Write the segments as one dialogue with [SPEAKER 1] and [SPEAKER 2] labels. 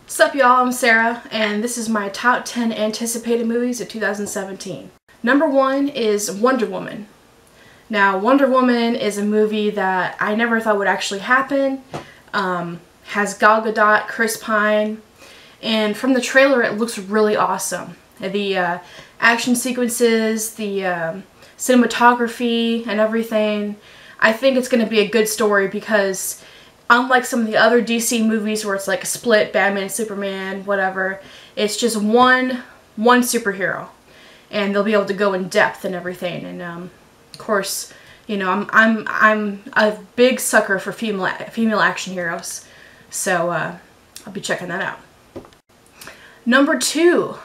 [SPEAKER 1] Sup y'all, I'm Sarah, and this is my top 10 anticipated movies of 2017. Number 1 is Wonder Woman. Now, Wonder Woman is a movie that I never thought would actually happen. Has Gal Gadot, Chris Pine, and from the trailer it looks really awesome. The action sequences, the cinematography and everything. I think it's going to be a good story because unlike some of the other DC movies where it's like a split, Batman, Superman, whatever, it's just one superhero, and they'll be able to go in depth and everything. And of course, you know, I'm a big sucker for female action heroes, so I'll be checking that out. Number 2,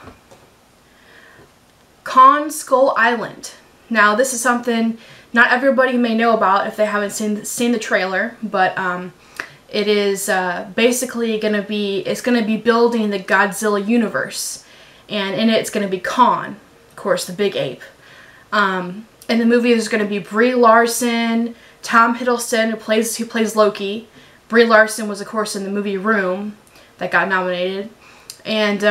[SPEAKER 1] Kong Skull Island. Now this is something not everybody may know about if they haven't seen the trailer, but it is basically going to be building the Godzilla universe, and in it it's going to be Kong, of course, the big ape. In the movie there's going to be Brie Larson, Tom Hiddleston who plays Loki. Brie Larson was of course in the movie Room that got nominated, and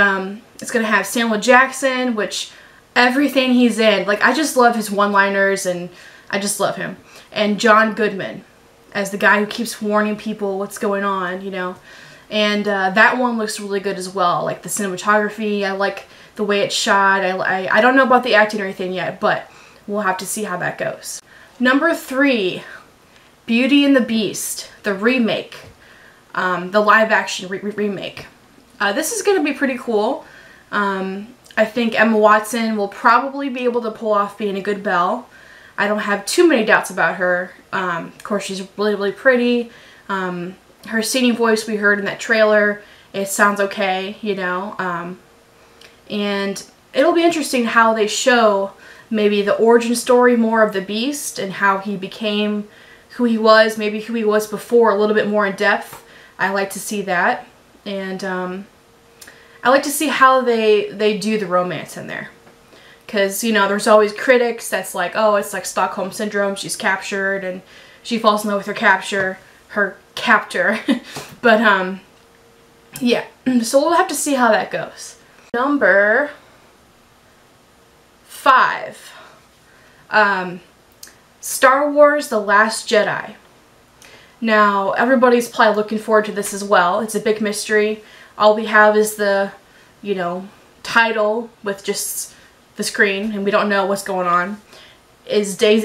[SPEAKER 1] it's going to have Samuel Jackson, which everything he's in, like, I just love his one-liners and I just love him. And John Goodman as the guy who keeps warning people what's going on, you know. And that one looks really good as well. Like the cinematography, I like the way it's shot. I don't know about the acting or anything yet, but we'll have to see how that goes. Number 3, Beauty and the Beast, the remake, the live-action remake. This is going to be pretty cool. I think Emma Watson will probably be able to pull off being a good Belle. I don't have too many doubts about her. Of course, she's really, really pretty. Her singing voice we heard in that trailer, it sounds okay, you know. And it'll be interesting how they show maybe the origin story more of the Beast and how he became who he was, maybe who he was before, a little bit more in depth. I like to see that. And I like to see how they do the romance in there. Because, you know, there's always critics that's like, oh, it's like Stockholm Syndrome, she's captured and she falls in love with her captor. But, yeah. So we'll have to see how that goes. Number 5. Star Wars The Last Jedi. Now, everybody's probably looking forward to this as well. It's a big mystery. All we have is the, you know, title with just the screen, and we don't know what's going on. Is Rey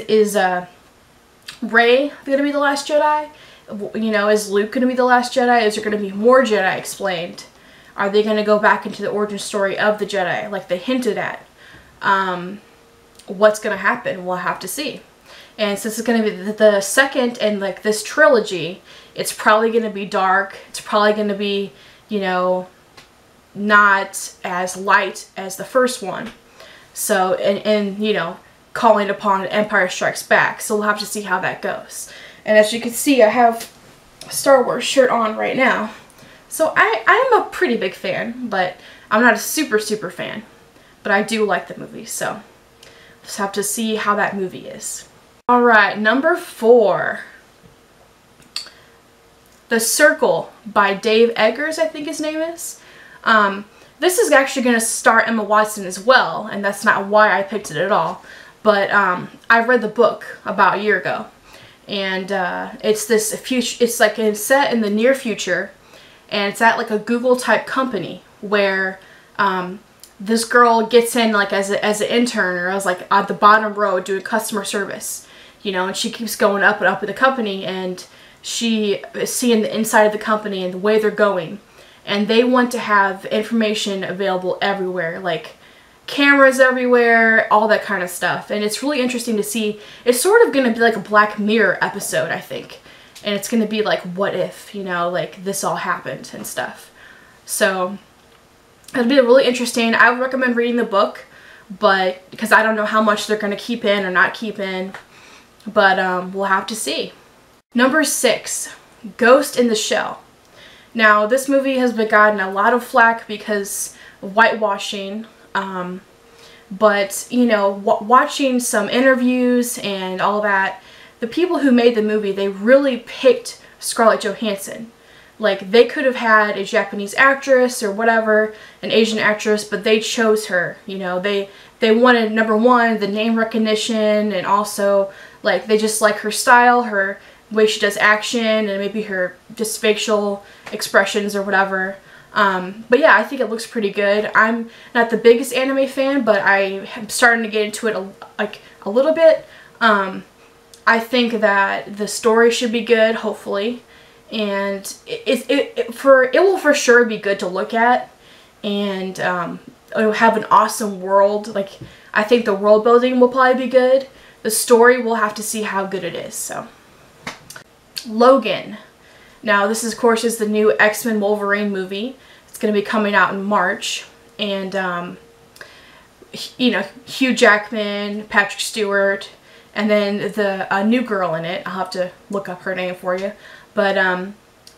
[SPEAKER 1] going to be the last Jedi? You know, is Luke going to be the last Jedi? Is there going to be more Jedi explained? Are they going to go back into the origin story of the Jedi, like they hinted at? What's going to happen? We'll have to see. And since it's going to be the second in like this trilogy, it's probably going to be dark. It's probably going to be, you know, not as light as the first one. So, and you know, calling upon Empire Strikes Back. So we'll have to see how that goes. And as you can see, I have a Star Wars shirt on right now. So I'm a pretty big fan, but I'm not a super fan. But I do like the movie, so we'll just have to see how that movie is. Alright, number 4. The Circle by Dave Eggers, I think his name is. This is actually going to star Emma Watson as well, and that's not why I picked it at all. But I read the book about a year ago, and it's this future. It's like it's set in the near future, and it's at like a Google type company where this girl gets in like as an intern, or as like at the bottom row doing customer service, you know, and she keeps going up and up with the company, and she is seeing the inside of the company and the way they're going. And they want to have information available everywhere, like cameras everywhere, all that kind of stuff. And it's really interesting to see. It's sort of going to be like a Black Mirror episode, I think. And it's going to be like, what if, you know, like this all happened and stuff. So it'll be really interesting. I would recommend reading the book, but because I don't know how much they're going to keep in or not keep in. But we'll have to see. Number 6, Ghost in the Shell. Now, this movie has been gotten a lot of flack because of whitewashing, but, you know, watching some interviews and all that, the people who made the movie, they really picked Scarlett Johansson. Like, they could have had a Japanese actress or whatever, an Asian actress, but they chose her. You know, they wanted, number one, the name recognition, and also, like, they just like her style, her way she does action, and maybe her just facial expressions or whatever. But yeah, I think it looks pretty good. I'm not the biggest anime fan, but I am starting to get into it a little bit. I think that the story should be good, hopefully, and it will for sure be good to look at, and it'll have an awesome world. Like, I think the world building will probably be good. The story, we'll have to see how good it is. So, Logan. Now, this is, of course, is the new X-Men Wolverine movie. It's going to be coming out in March, and you know, Hugh Jackman, Patrick Stewart, and then the new girl in it. I'll have to look up her name for you. But,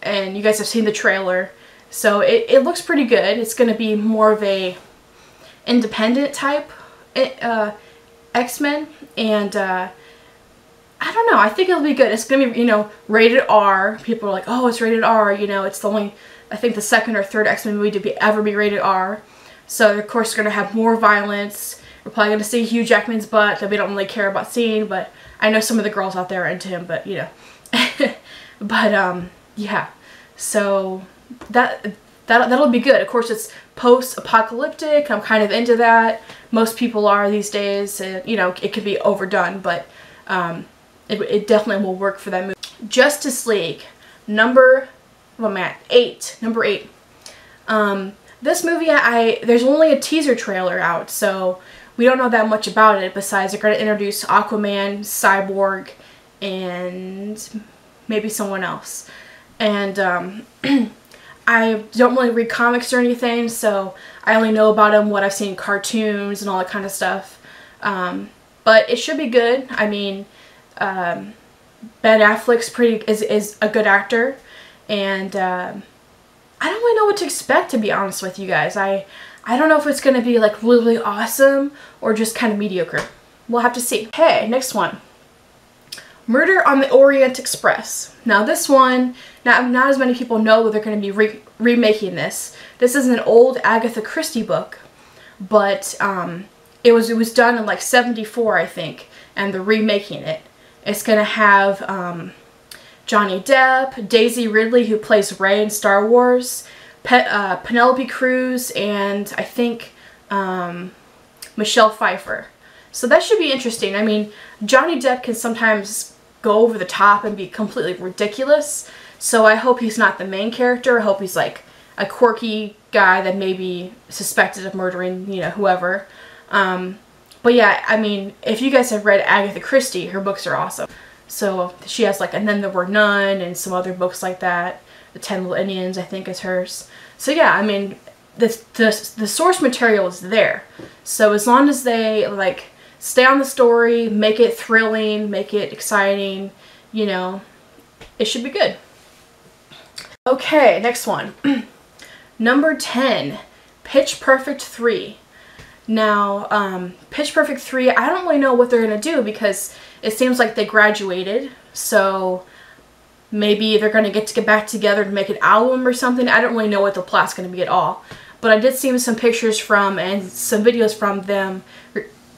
[SPEAKER 1] and you guys have seen the trailer. So it looks pretty good. It's going to be more of a independent type X-Men. And, I don't know. I think it'll be good. It's going to be, you know, rated R. People are like, oh, it's rated R. You know, it's the only, I think, the second or third X-Men movie to ever be rated R. So, of course, it's going to have more violence. We're probably going to see Hugh Jackman's butt that we don't really care about seeing, but I know some of the girls out there are into him, but, you know. But, yeah. So, that'll be good. Of course, it's post-apocalyptic. I'm kind of into that. Most people are these days. You know, it can be overdone, but it definitely will work for that movie. Justice League, number 8. Number 8. This movie, there's only a teaser trailer out, so we don't know that much about it, besides they're going to introduce Aquaman, Cyborg, and maybe someone else. And I don't really read comics or anything, so I only know about him what I've seen in cartoons and all that kind of stuff. But it should be good. I mean, Ben Affleck's is a good actor, and I don't really know what to expect, to be honest with you guys. I don't know if it's going to be like really awesome or just kind of mediocre. We'll have to see. Okay, next one. Murder on the Orient Express. Now this one, not as many people know that they're going to be remaking this. This is an old Agatha Christie book, but it was done in like '74, I think, and they're remaking it. It's going to have Johnny Depp, Daisy Ridley, who plays Rey in Star Wars, Penelope Cruz, and I think Michelle Pfeiffer. So that should be interesting. I mean, Johnny Depp can sometimes go over the top and be completely ridiculous, so I hope he's not the main character. I hope he's like a quirky guy that may be suspected of murdering, you know, whoever. But yeah, I mean, if you guys have read Agatha Christie, her books are awesome. So she has like And Then There Were None and some other books like that. The 10 Little Indians, I think, is hers. So yeah, I mean, the source material is there. So as long as they like stay on the story, make it thrilling, make it exciting, you know, it should be good. Okay, next one. Number 10, Pitch Perfect 3. Now, Pitch Perfect 3, I don't really know what they're going to do because it seems like they graduated, so maybe they're going to get back together to make an album or something. I don't really know what the plot's going to be at all. But I did see some pictures from and some videos from them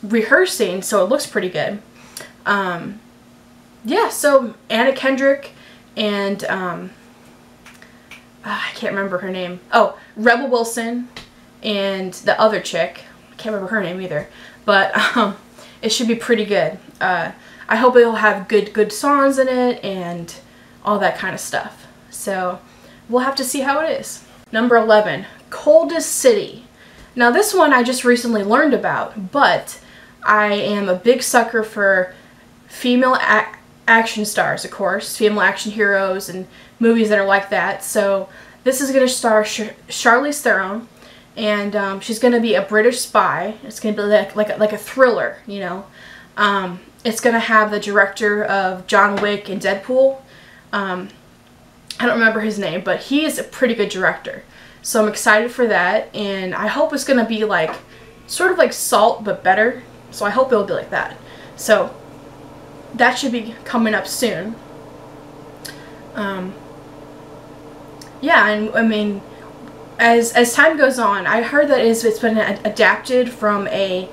[SPEAKER 1] rehearsing, so it looks pretty good. Yeah, so Anna Kendrick and I can't remember her name. Oh, Rebel Wilson and the other chick. I can't remember her name either. But it should be pretty good. I hope it'll have good songs in it and all that kind of stuff. So we'll have to see how it is. Number 11, Coldest City. Now this one I just recently learned about, but I am a big sucker for female action stars, of course, female action heroes and movies that are like that. So this is going to star Charlize Theron, and she's going to be a British spy. It's going to be like a thriller, you know. It's going to have the director of John Wick and Deadpool. I don't remember his name, but he is a pretty good director. So I'm excited for that, and I hope it's going to be like, sort of like Salt, but better. So I hope it'll be like that. So that should be coming up soon. yeah, and I mean, as time goes on, I heard that it's been adapted from a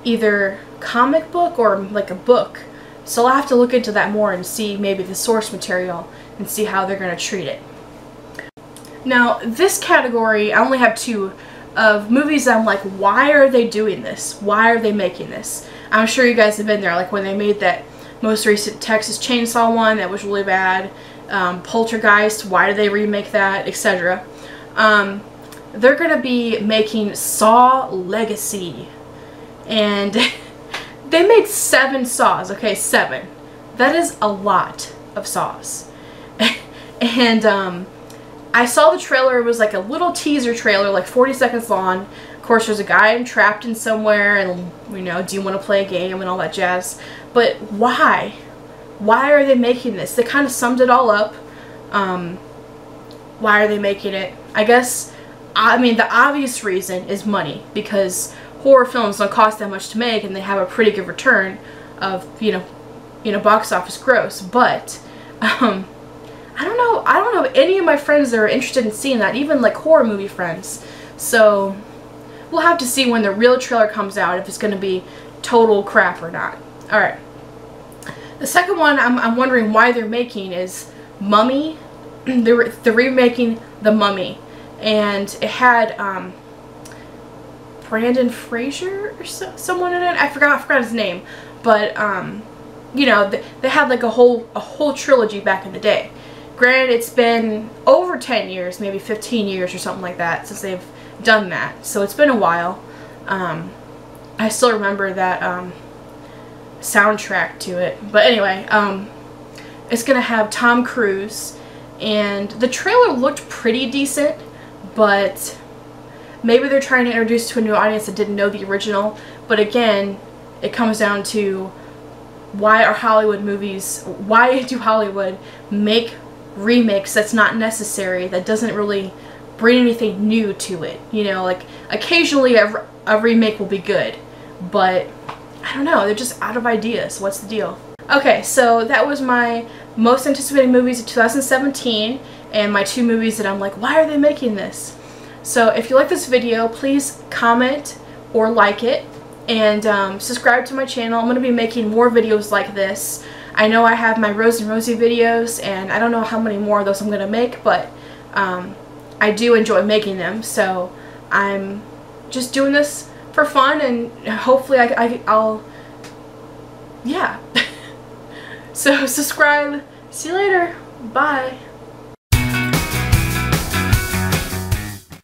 [SPEAKER 1] either comic book or like a book. So I'll have to look into that more and see maybe the source material and see how they're going to treat it. Now, this category, I only have 2 of movies that I'm like, why are they doing this? Why are they making this? I'm sure you guys have been there, like when they made that most recent Texas Chainsaw one that was really bad, Poltergeist, why did they remake that, etc. They're going to be making Saw Legacy. And they made 7 Saws, okay, 7. That is a lot of Saws. And I saw the trailer. It was like a little teaser trailer, like 40 seconds long. Of course, there's a guy trapped in somewhere, and, you know, do you want to play a game and all that jazz. But why? Why are they making this? They kind of summed it all up. Why are they making it? I guess, I mean, the obvious reason is money, because horror films don't cost that much to make, and they have a pretty good return of, you know, box office gross. But I don't know any of my friends that are interested in seeing that, even like horror movie friends. So we'll have to see when the real trailer comes out if it's going to be total crap or not. Alright. The second one I'm wondering why they're making is Mummy. They're remaking The Mummy. And it had Brandon Fraser or someone in it. I forgot his name. But you know, they had like a whole trilogy back in the day. Granted, it's been over 10 years, maybe 15 years or something like that since they've done that. So it's been a while. I still remember that soundtrack to it. But anyway, it's going to have Tom Cruise. And the trailer looked pretty decent, but maybe they're trying to introduce to a new audience that didn't know the original. But again, it comes down to why do Hollywood make remakes that's not necessary, that doesn't really bring anything new to it. You know, like occasionally a remake will be good, but I don't know, they're just out of ideas. What's the deal? Okay, so that was my most anticipated movies of 2017 and my 2 movies that I'm like, why are they making this? So if you like this video, please comment or like it, and subscribe to my channel. I'm going to be making more videos like this. I know I have my Rose and Rosie videos, and I don't know how many more of those I'm going to make, but I do enjoy making them, so I'm just doing this for fun, and hopefully I'll yeah. So subscribe. See you later. Bye.